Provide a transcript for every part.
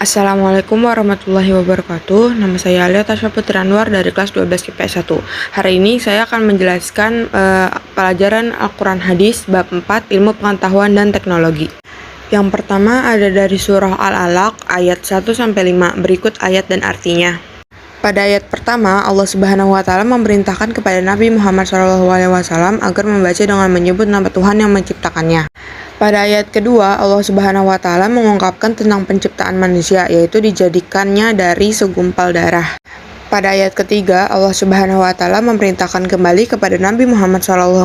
Assalamualaikum warahmatullahi wabarakatuh. Nama saya Alia Tasya Putri Anwar dari kelas 12 IPS 1. Hari ini saya akan menjelaskan pelajaran Al-Quran Hadis bab 4 Ilmu Pengetahuan dan Teknologi. Yang pertama ada dari surah Al-Alaq ayat 1-5 berikut ayat dan artinya. Pada ayat pertama, Allah Subhanahu wa taala memerintahkan kepada Nabi Muhammad SAW agar membaca dengan menyebut nama Tuhan yang menciptakannya. Pada ayat kedua, Allah Subhanahu wa taala mengungkapkan tentang penciptaan manusia, yaitu dijadikannya dari segumpal darah. Pada ayat ketiga, Allah Subhanahu wa taala memerintahkan kembali kepada Nabi Muhammad SAW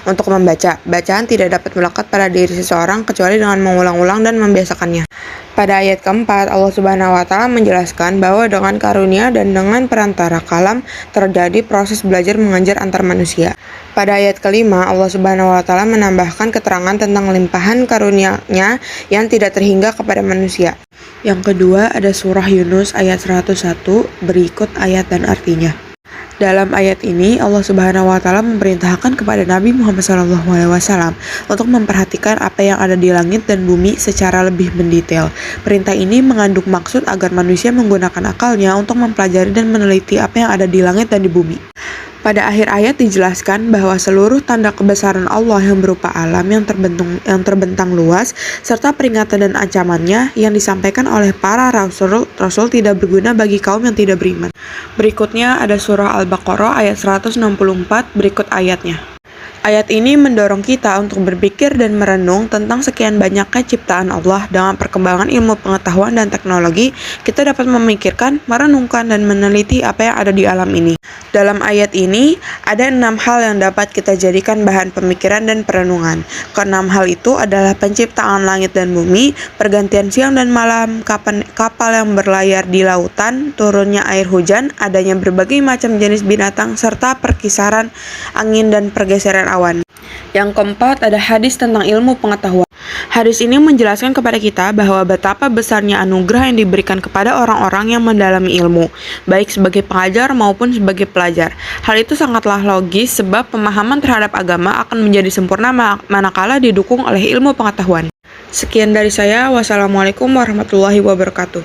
untuk membaca. Bacaan tidak dapat melekat pada diri seseorang kecuali dengan mengulang-ulang dan membiasakannya. Pada ayat keempat, Allah Subhanahu wa taala menjelaskan bahwa dengan karunia dan dengan perantara kalam terjadi proses belajar mengajar antar manusia. Pada ayat kelima, Allah Subhanahu wa taala menambahkan keterangan tentang limpahan karunia-Nya yang tidak terhingga kepada manusia. Yang kedua ada surah Yunus ayat 101 berikut ayat dan artinya. Dalam ayat ini, Allah Subhanahu wa taala memerintahkan kepada Nabi Muhammad SAW untuk memperhatikan apa yang ada di langit dan bumi secara lebih mendetail. Perintah ini mengandung maksud agar manusia menggunakan akalnya untuk mempelajari dan meneliti apa yang ada di langit dan di bumi. Pada akhir ayat dijelaskan bahwa seluruh tanda kebesaran Allah yang berupa alam yang terbentang luas serta peringatan dan ancamannya yang disampaikan oleh para rasul tidak berguna bagi kaum yang tidak beriman. Berikutnya ada surah Al-Baqarah ayat 164 berikut ayatnya. Ayat ini mendorong kita untuk berpikir dan merenung tentang sekian banyaknya ciptaan Allah. Dengan perkembangan ilmu pengetahuan dan teknologi, kita dapat memikirkan, merenungkan, dan meneliti apa yang ada di alam ini. Dalam ayat ini, ada 6 hal yang dapat kita jadikan bahan pemikiran dan perenungan. Keenam hal itu adalah penciptaan langit dan bumi, pergantian siang dan malam, kapal yang berlayar di lautan, turunnya air hujan, adanya berbagai macam jenis binatang, serta perkisaran angin dan pergeseran awan. Yang keempat ada hadis tentang ilmu pengetahuan. Hadis ini menjelaskan kepada kita bahwa betapa besarnya anugerah yang diberikan kepada orang-orang yang mendalami ilmu, baik sebagai pengajar maupun sebagai pelajar. Hal itu sangatlah logis sebab pemahaman terhadap agama akan menjadi sempurna manakala didukung oleh ilmu pengetahuan. Sekian dari saya. Wassalamualaikum warahmatullahi wabarakatuh.